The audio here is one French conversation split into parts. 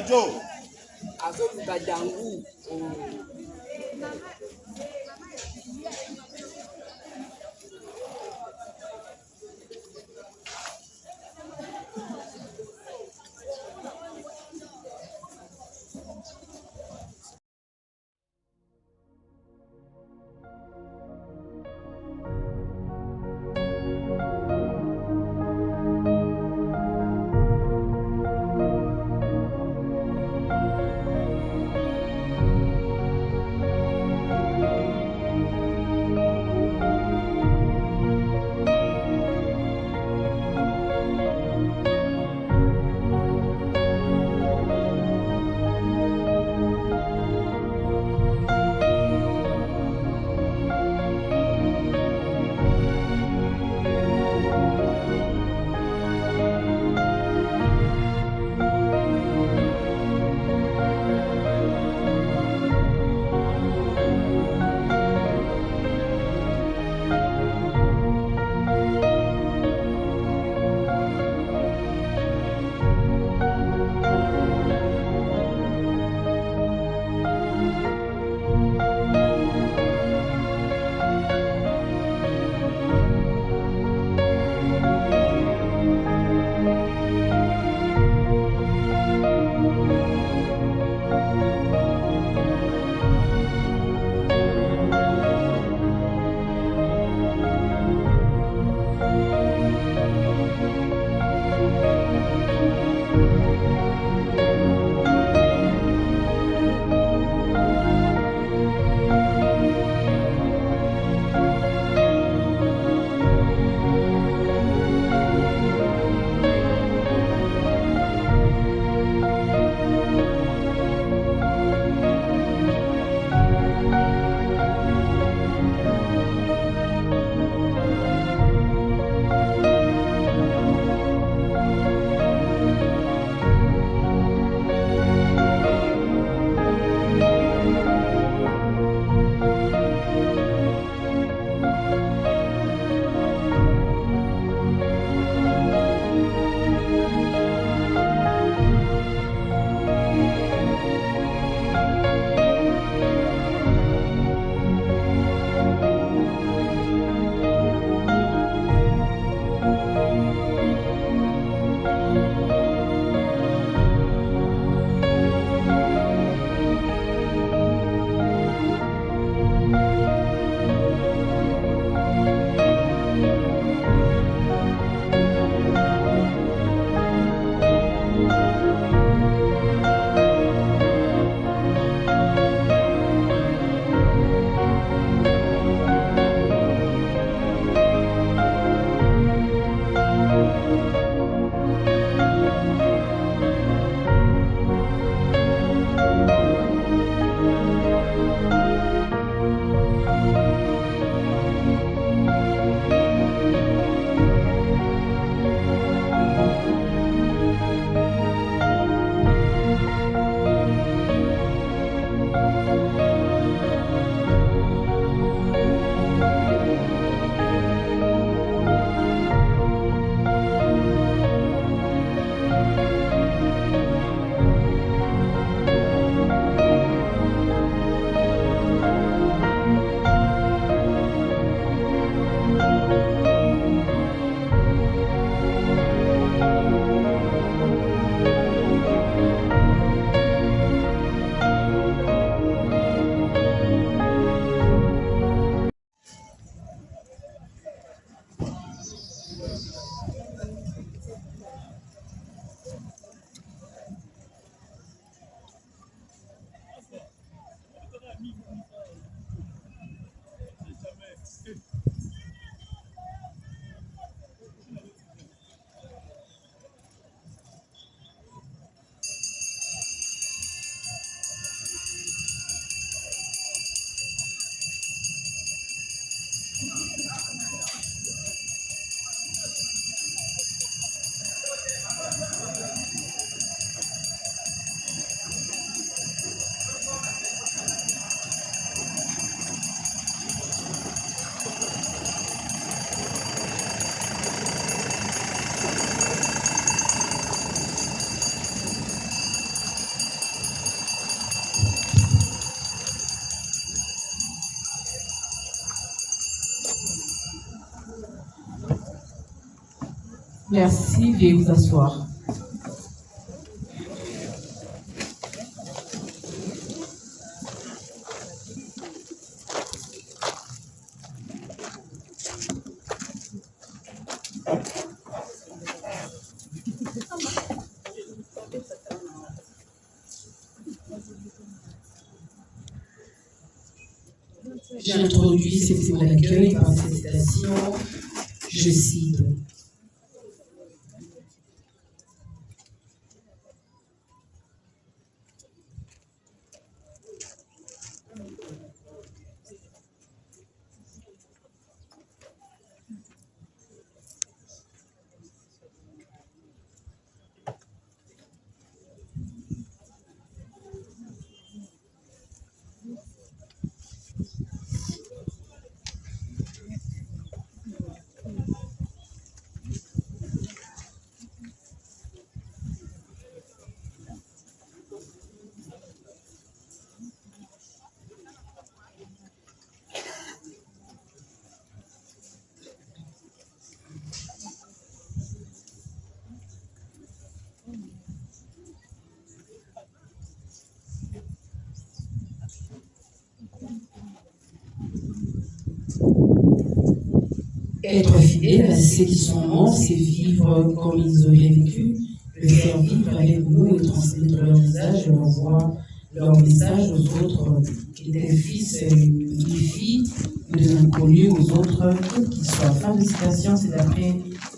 Jo. Aso mtajangu. Merci, veuillez vous asseoir. J'ai introduit ces mots d'accueil par cette citation, je cite. Être fidèle à ceux qui sont morts, c'est vivre comme ils auraient vécu, le faire vivre avec nous et transmettre leur visage, leur voix, leur message aux autres, qu'ils étaient fils et filles de l'inconnu aux autres, qu'ils soient. Fin de citation, c'est d'après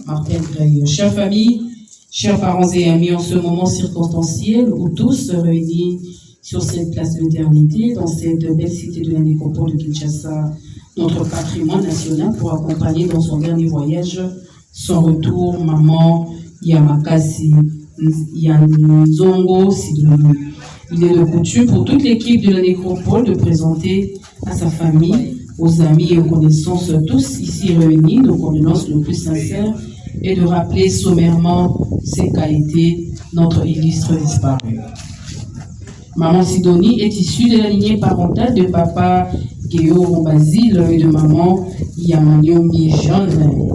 Martin Gray. Chère famille, chers parents et amis, en ce moment circonstanciel où tous se réunissent sur cette place d'éternité, dans cette belle cité de la nécropole de Kinshasa, notre patrimoine national, pour accompagner dans son dernier voyage son retour, maman Yamakasi Yanzongo Sidouni. Il est de coutume pour toute l'équipe de la nécropole de présenter à sa famille, aux amis et aux connaissances tous ici réunis nos condoléances le plus sincères et de rappeler sommairement ce qu'a été notre illustre disparu. Maman Sidouni est issue de la lignée parentale de papa Guéo Basile et de maman Yamanyomi Jeanne,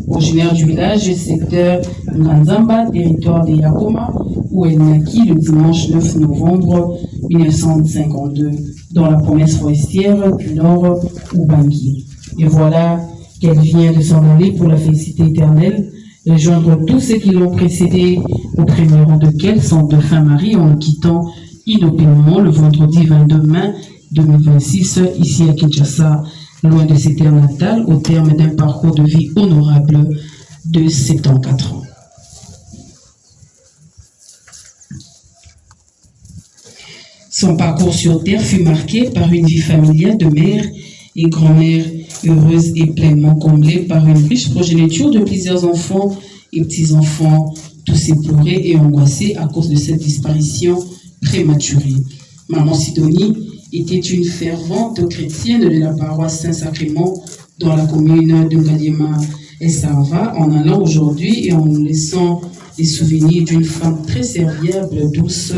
originaire du village secteur Nganzamba, territoire de Yakoma, où elle naquit le dimanche 9 novembre 1952, dans la promesse forestière du Nord, Ubangi. Et voilà qu'elle vient de s'en aller pour la félicité éternelle, rejoindre tous ceux qui l'ont précédée, au premier rang desquels son défunt mari, en quittant inopinément le vendredi 22 mai 2026, ici à Kinshasa, loin de ses terres natales, au terme d'un parcours de vie honorable de 74 ans. Son parcours sur terre fut marqué par une vie familiale de mère et grand-mère heureuse et pleinement comblée par une riche progéniture de plusieurs enfants et petits-enfants, tous éplorés et angoissés à cause de cette disparition prématurée. Maman Sidouni était une fervente chrétienne de la paroisse Saint-Sacrement dans la commune de Ngaliema et Sarva, en allant aujourd'hui et en nous laissant les souvenirs d'une femme très serviable, douce,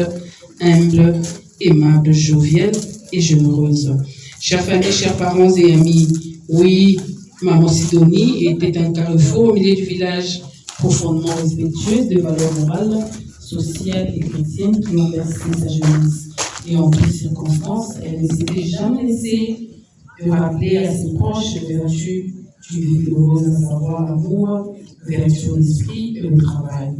humble, aimable, joviale et généreuse. Chers familles, chers parents et amis, oui, Maman Sidouni était un carrefour au milieu du village, profondément respectueuse des valeurs morales, sociales et chrétiennes qui ont bercé sa jeunesse. Et en toutes circonstances, elle ne s'était jamais laissée de rappeler à ses proches les vertus d'une vie heureuse, à savoir l'amour, vertu d'esprit et le travail.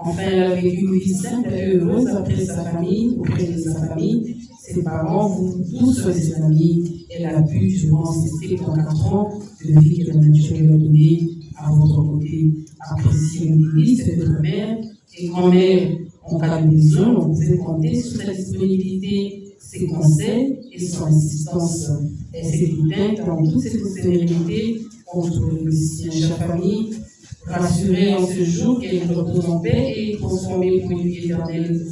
Enfin, elle a vécu une vie simple et heureuse après sa famille, auprès de sa famille, ses parents, vous tous ses amis. Elle a pu, durant ces 34 ans de vie que la nature lui a donnée, à votre côté, apprécier l'église de votre mère et grand-mère. En cas de besoin, on pouvait compter sur sa disponibilité, ses conseils et son assistance. Elle s'est éteinte dans toutes ses sérénités contre le sien. Chère famille, rassurée en ce jour qu'elle repose en paix et transformée pour une vie éternelle.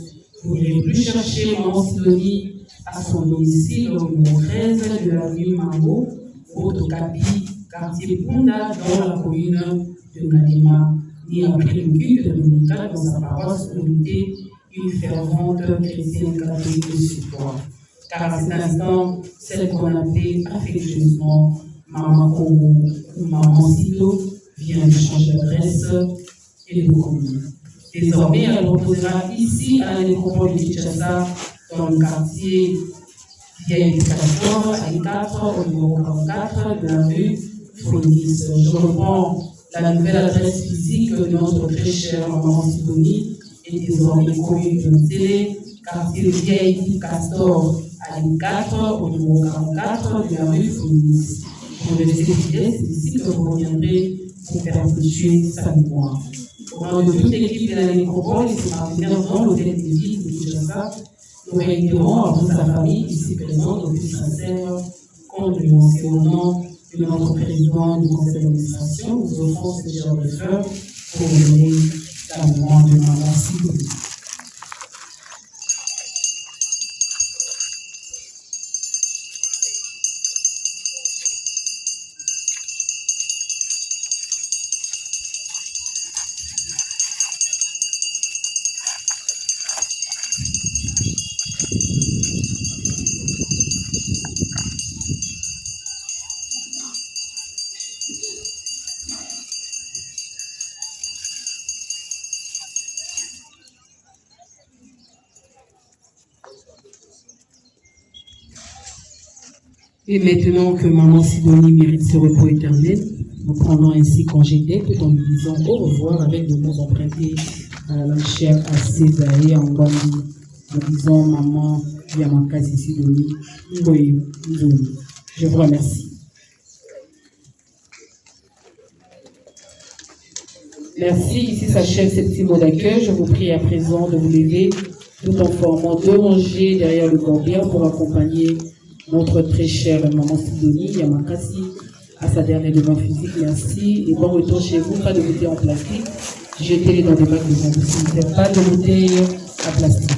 Vous n'irez plus chercher Maman Sidouni à son domicile au numéro 13 de l'avenue Mango, au Tokapi, quartier Punda, dans la commune de Ngaliema, ni après le culte de 2004 dans sa paroisse où elle était une fervente chrétienne catholique de support. Car à cet instant, celle qu'on appelait affectueusement Maman Congo ou Maman Silo vient de changer d'adresse et de communes. Désormais, elle reposera ici à la nécropole de Kinshasa, dans le quartier Vieille Castor, à I4, au numéro 44 de la rue Phoenix. Je reprends la nouvelle adresse physique de notre très chère maman Sidonie, est désormais commune de Télé, quartier Vieille Castor, à I4, au numéro 44 de la rue Phoenix. Pour le laisser fidèle, c'est ici que vous reviendrez pour perpétuer sa mémoire. Au nom de toute l'équipe de la nécropole et ses partenaires dans l'hôtel de ville de Kinshasa, nous réitérons à vous, sa famille, ici présente, nos plus sincères condoléances. Et au nom de notre président du conseil d'administration, nous offrons ce genre de fleurs pour donner la mémoire de maman Sidonie. Et maintenant que maman Sidonie mérite ce repos éternel, nous prenons ainsi congé d'elle tout en lui disant au revoir avec de mots empruntés à la chère à Césaïe en Gandhi. Nous disons maman Yamakasi Sidonie, Ngoye Nzoni. Je vous remercie. Merci, ici s'achève ce petit mot d'accueil. Je vous prie à présent de vous lever tout en formant deux rangées derrière le corbillard pour accompagner notre très chère maman Sidonie Yamakasi à sa dernière devant physique. Merci et bon retour chez vous. Pas de bouteilles en plastique. Jetez-les dans des bacs de combustible. Pas de bouteilles en plastique.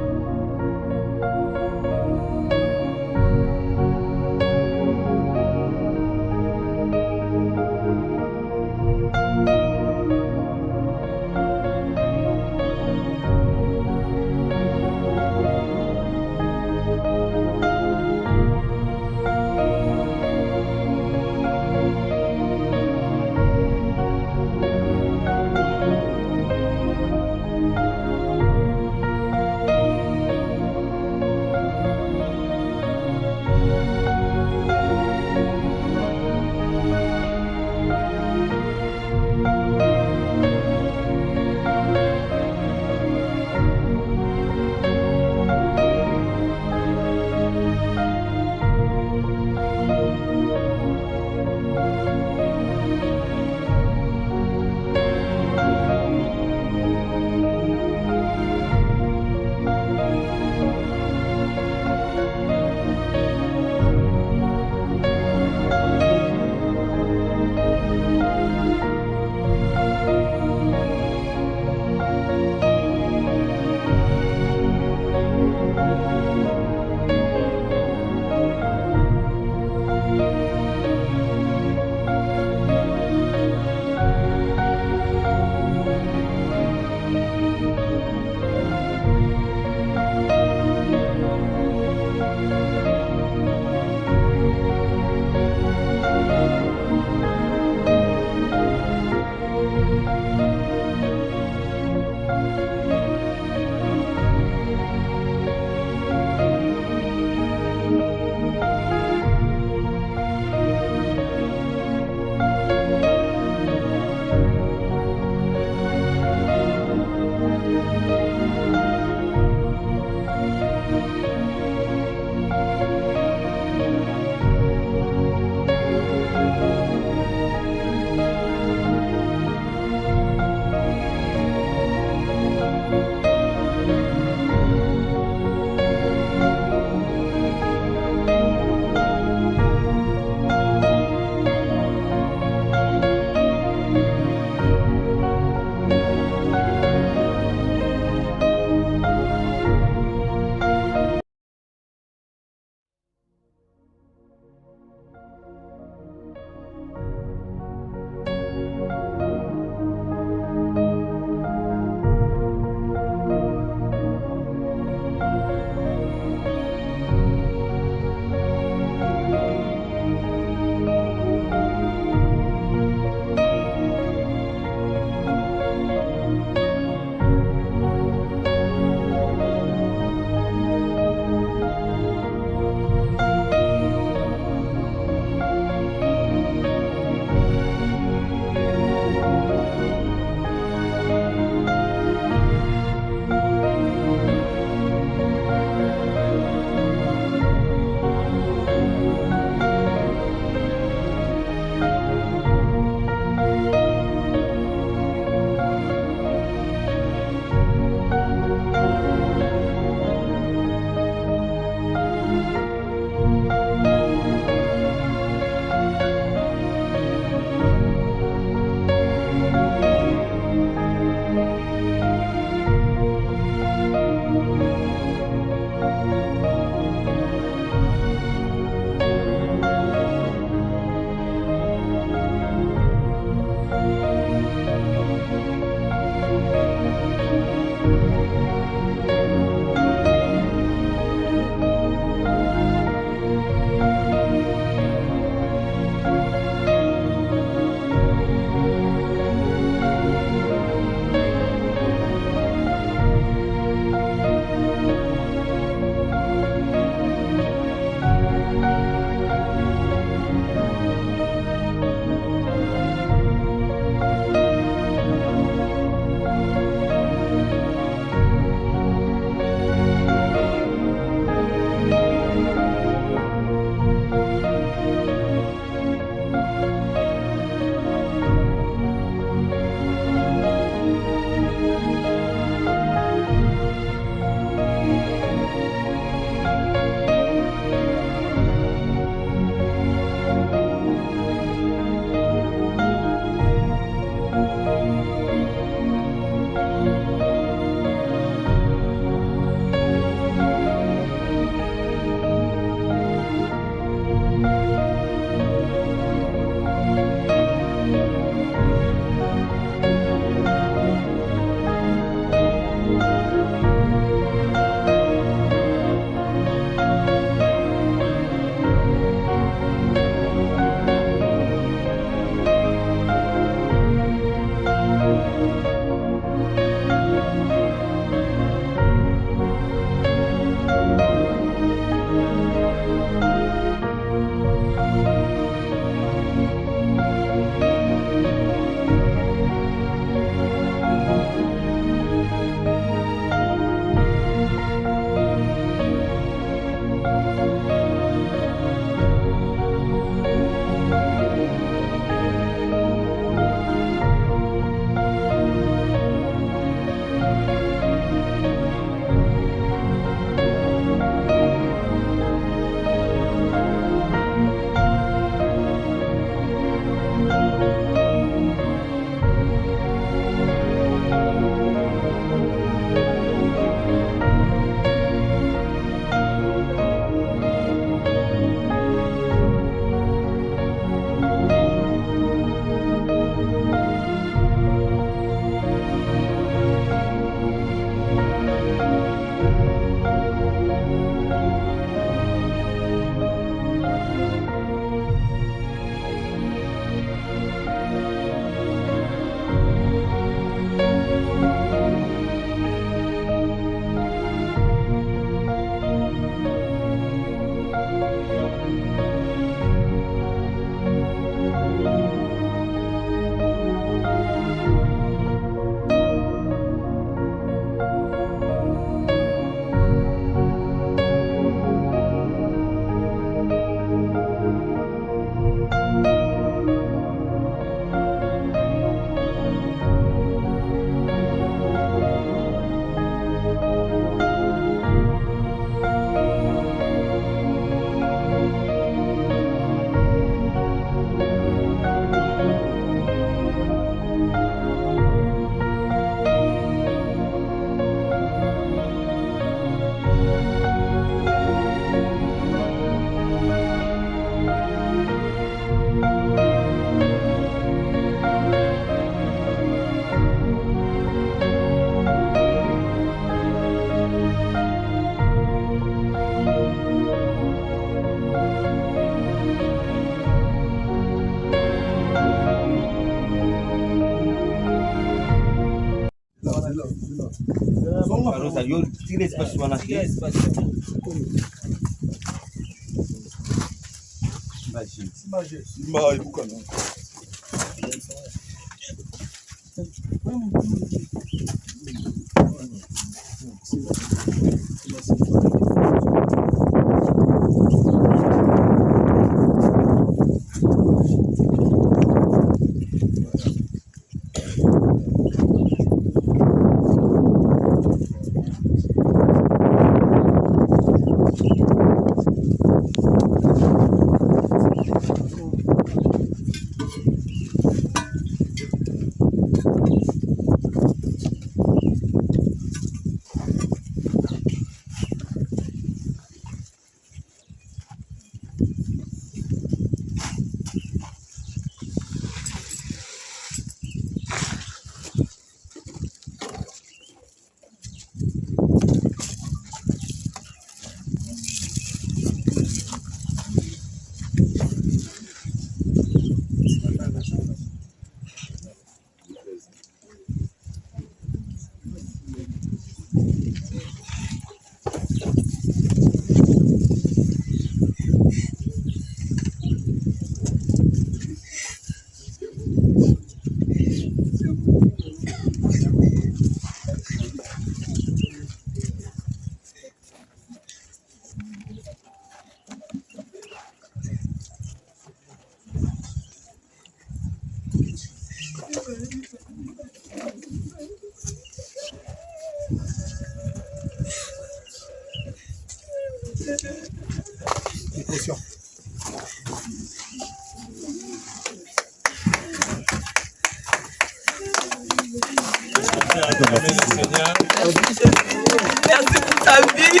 Merci pour ta vie.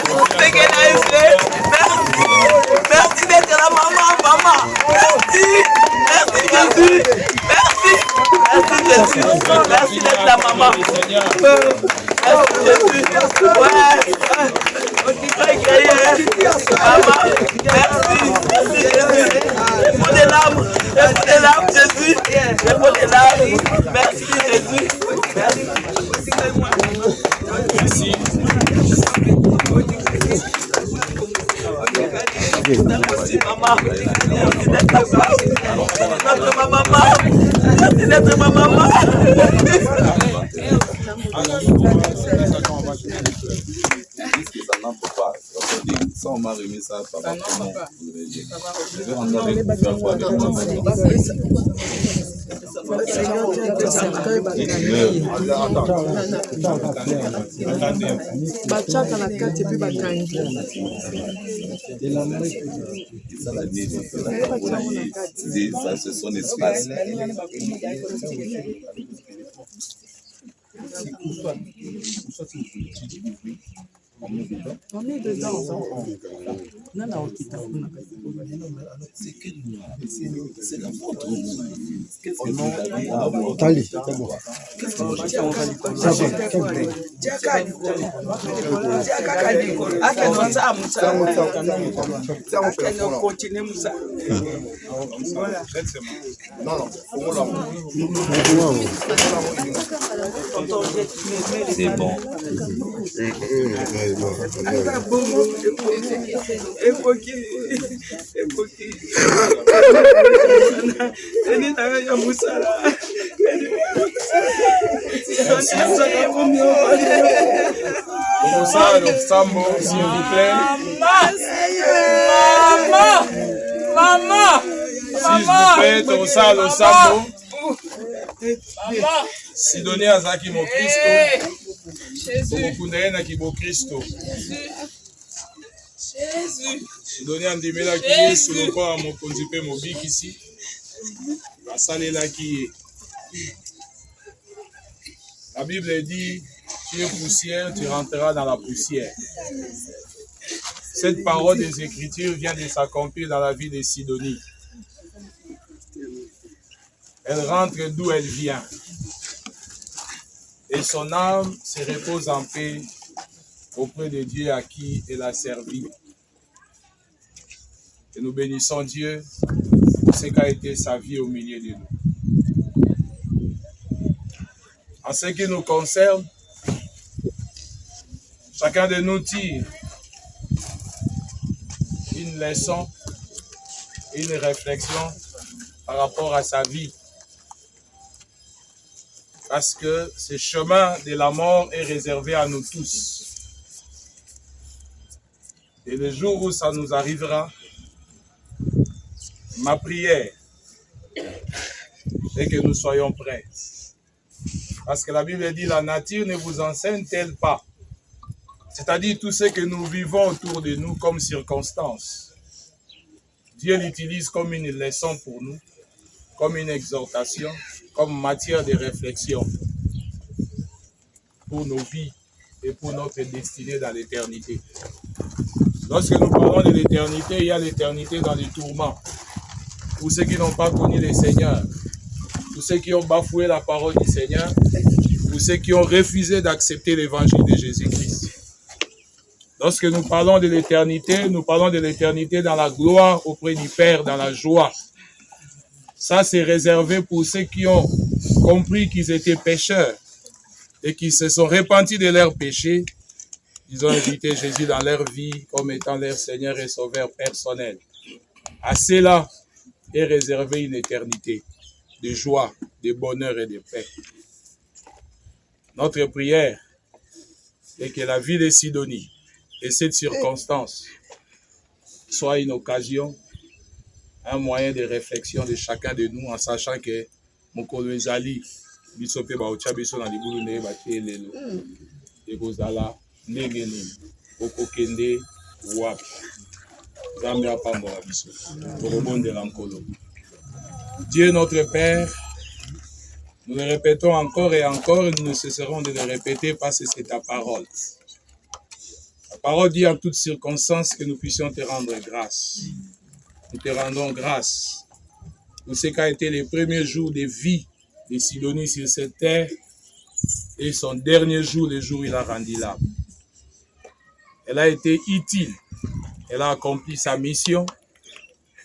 Pour ce qu'elle a fait. Merci d'être la maman. Merci. Merci Jésus. Merci. Merci Jésus. Merci d'être la maman. Merci Jésus. Ouais. On dit pas écrire. Maman. Merci. Merci Jésus. Il faut des larmes. Il faut des larmes Jésus. Il faut des larmes. Merci Jésus. Merci. Merci. Merci maman. Merci d'être ma maman. Merci d'être ma maman. Ça, on m'a remis ça, papa. Je vais rendre avec vous faire quoi avec moi. bachaka na kati epi bakangi ça c'est son espace. on est dedans. C'est la vôtre. Qu'est-ce que vous c'est bon. Sambo, s'il vous plaît. Maman. S'il vous plaît, ton salo Sambo. Sidonie azaki mo Kristo. Tomokundele na kibo Kristo. Sidonie andimelaki Yesu lokola mokonzi mpe mobikisi. Asalelaki ye. La Bible dit, tu es poussière, tu rentreras dans la poussière. Cette parole des Écritures vient de s'accomplir dans la vie de Sidonie. Elle rentre d'où elle vient. Et son âme se repose en paix auprès de Dieu à qui elle a servi. Et nous bénissons Dieu pour ce qu'a été sa vie au milieu de nous. En ce qui nous concerne, chacun de nous tire une leçon, une réflexion par rapport à sa vie. Parce que ce chemin de la mort est réservé à nous tous. Et le jour où ça nous arrivera, ma prière est que nous soyons prêts. Parce que la Bible dit, la nature ne vous enseigne-t-elle pas? C'est-à-dire tout ce que nous vivons autour de nous comme circonstance. Dieu l'utilise comme une leçon pour nous, comme une exhortation, comme matière de réflexion pour nos vies et pour notre destinée dans l'éternité. Lorsque nous parlons de l'éternité, il y a l'éternité dans les tourments. Pour ceux qui n'ont pas connu le Seigneur, pour ceux qui ont bafoué la parole du Seigneur, pour ceux qui ont refusé d'accepter l'évangile de Jésus-Christ. Lorsque nous parlons de l'éternité, nous parlons de l'éternité dans la gloire auprès du Père, dans la joie. Ça, c'est réservé pour ceux qui ont compris qu'ils étaient pécheurs et qui se sont repentis de leurs péchés. Ils ont invité Jésus dans leur vie comme étant leur Seigneur et Sauveur personnel. À cela est réservée une éternité de joie, de bonheur et de paix. Notre prière est que la vie de Sidonie et cette circonstance soit une occasion, un moyen de réflexion de chacun de nous en sachant que mokolo ezali biso pe baotia biso na libulu ndenge batie lelo ekozala ndenge nini okokende wapi Nzambe apambola biso tokobondela nkolo. Dieu notre Père, nous le répétons encore et encore et nous ne cesserons de le répéter parce que c'est ta parole. La parole dit en toutes circonstances que nous puissions te rendre grâce. Nous te rendons grâce pour ce qu'a été les premiers jours de vie de Sidonie sur cette terre et son dernier jour, le jour où il a rendu l'âme. Elle a été utile, elle a accompli sa mission,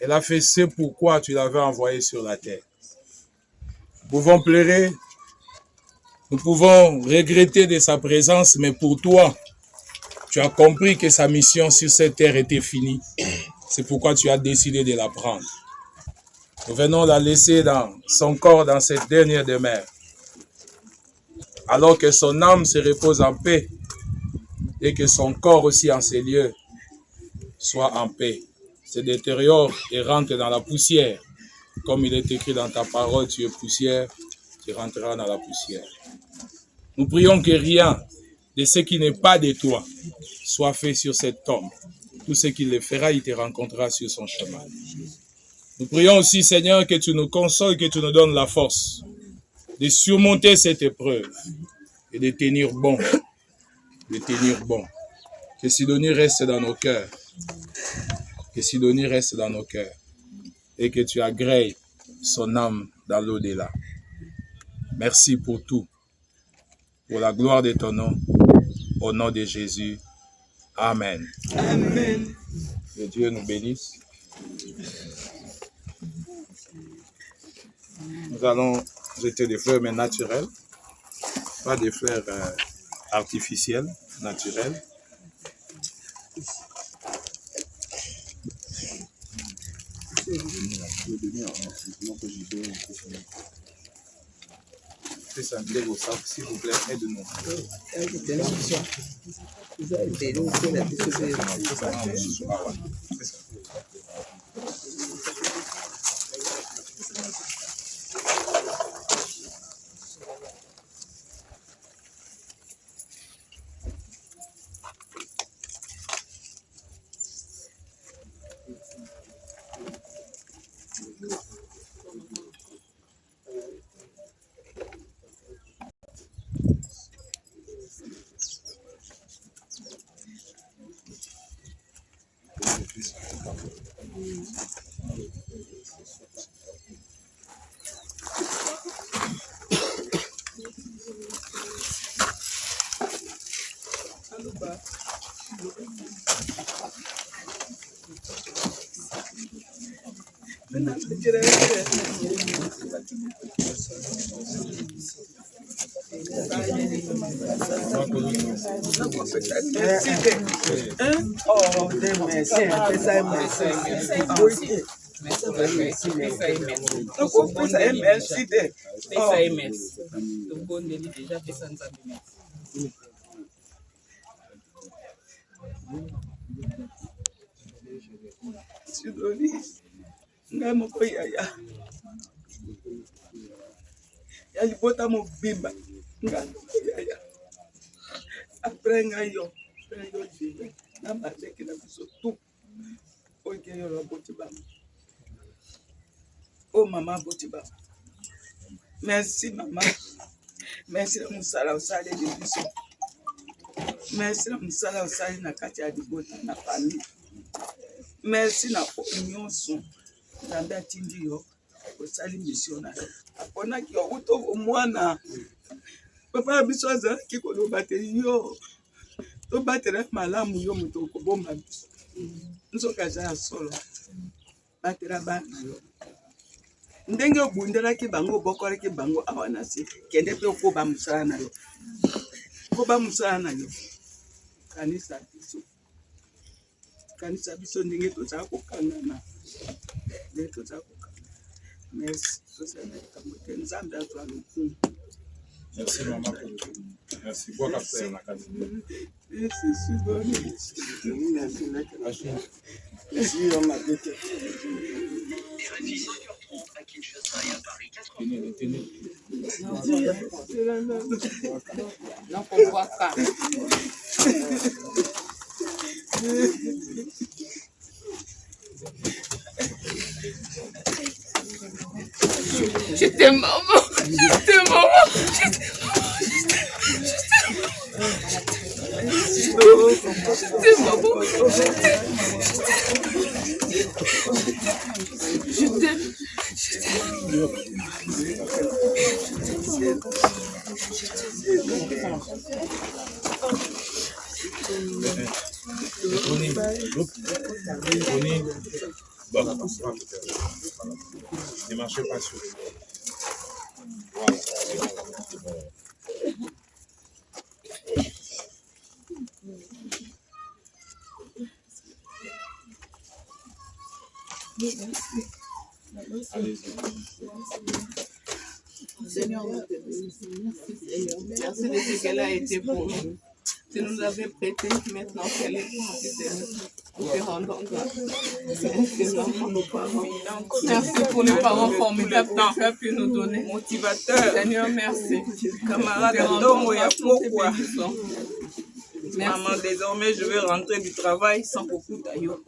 elle a fait ce pourquoi tu l'avais envoyée sur la terre. Nous pouvons pleurer, nous pouvons regretter de sa présence, mais pour toi, tu as compris que sa mission sur cette terre était finie. C'est pourquoi tu as décidé de la prendre. Nous venons la laisser dans son corps dans cette dernière demeure. Alors que son âme se repose en paix et que son corps aussi en ces lieux soit en paix. Se détériore et rentre dans la poussière. Comme il est écrit dans ta parole, tu es poussière, tu rentreras dans la poussière. Nous prions que rien de ce qui n'est pas de toi soit fait sur cette tombe. Tout ce qu'il le fera, il te rencontrera sur son chemin. Nous prions aussi, Seigneur, que tu nous consoles, que tu nous donnes la force de surmonter cette épreuve et de tenir bon. De tenir bon. Que Sidonie reste dans nos cœurs. Que Sidonie reste dans nos cœurs. Et que tu agrées son âme dans l'au-delà. Merci pour tout. Pour la gloire de ton nom. Au nom de Jésus. Amen. Amen. Que Dieu nous bénisse. Nous allons jeter des fleurs, mais naturelles. Pas des fleurs artificielles, naturelles. C'est ça, s'il vous plaît, aide-nous. Après ngayo na baleki na biso tout oke yo la botiba oh maman botiba merci maman merci na musala osali de biso merci na musala osali na kati ya libota na famille merci na nyonso nzambe atindi yo osali mission na yo aponaki yo uto mwana papa biso azalaki koloba te yo tobatela malamu yo moto okobomba biso nzoka aza ya solo batela bana yo ndenge obundelaki bango obokolaki bango awa na se kende mpe okoba mosala na yo koba mosala na yo kanisa biso ndenge tozala kokangana ndenge tozala kokangana merci tozala likambo te nzambe azwa lokumu. Merci maman pour tout. Merci. Bois café na kati. Merci Sudoni. Merci. Merci ma bête. Non, pour voir ça. Je t'aime maman. Je t'aime maman. Je t'aime. Ne marchez pas sur les doigts. Seigneur, merci de ce qu'elle a été pour nous. Tu nous avais prêté, maintenant qu'elle est partie de nous. Nous te rendons grâce. Merci pour nos parents. Merci pour les parents formidables que tu as pu nous donner. Motivateur. Seigneur, merci. Camarade Dongo ya pourquoi. Maman, désormais, je vais rentrer du travail sans beaucoup d'ailleurs.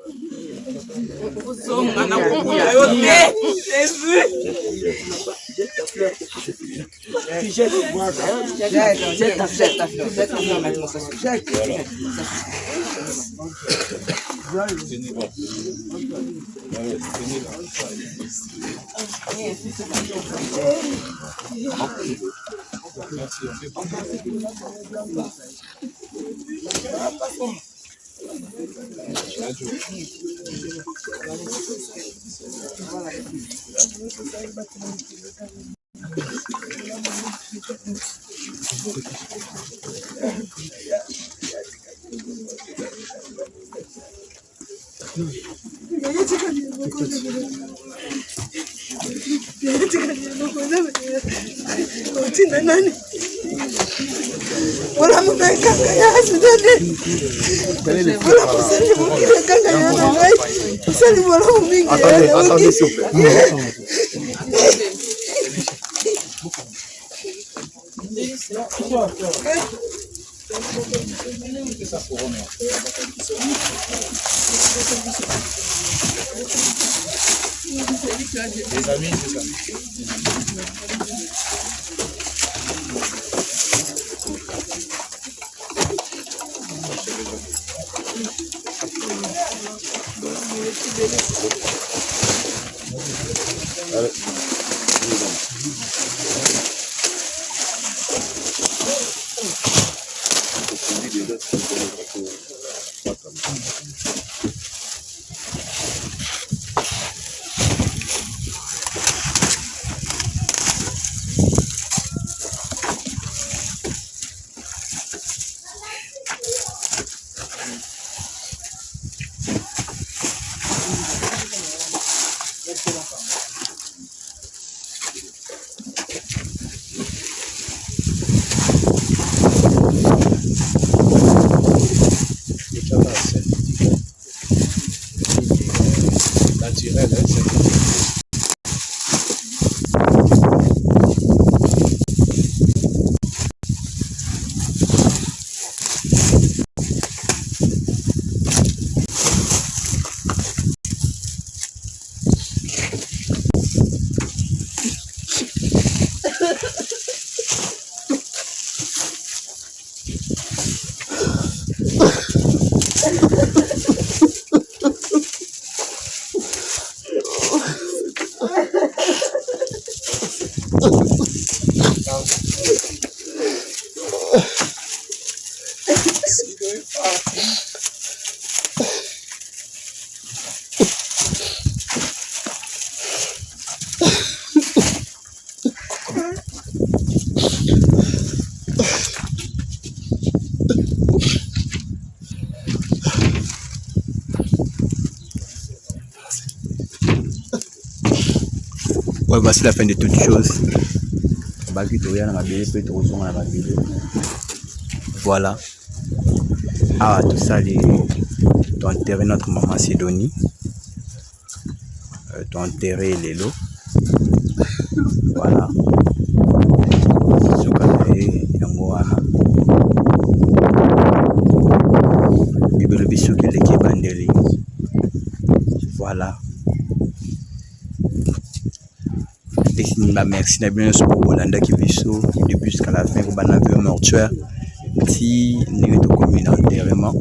Wala mo na ikakaya sudade. Wala mo sali mo ikakaya na ngai. Sali wala mo mingi. Attendez s'il vous plaît. Les amis, c'est ça. Ouais, voici la fin de toutes choses. Voilà. Ah, tout ça, t'as enterré notre maman Sidonie. T'as enterré les lots. Voilà. Voilà. Merci pour Bolanda qui vit depuis jusqu'à la fin pour un mortuaire. Si nous sommes commis d'enterrement,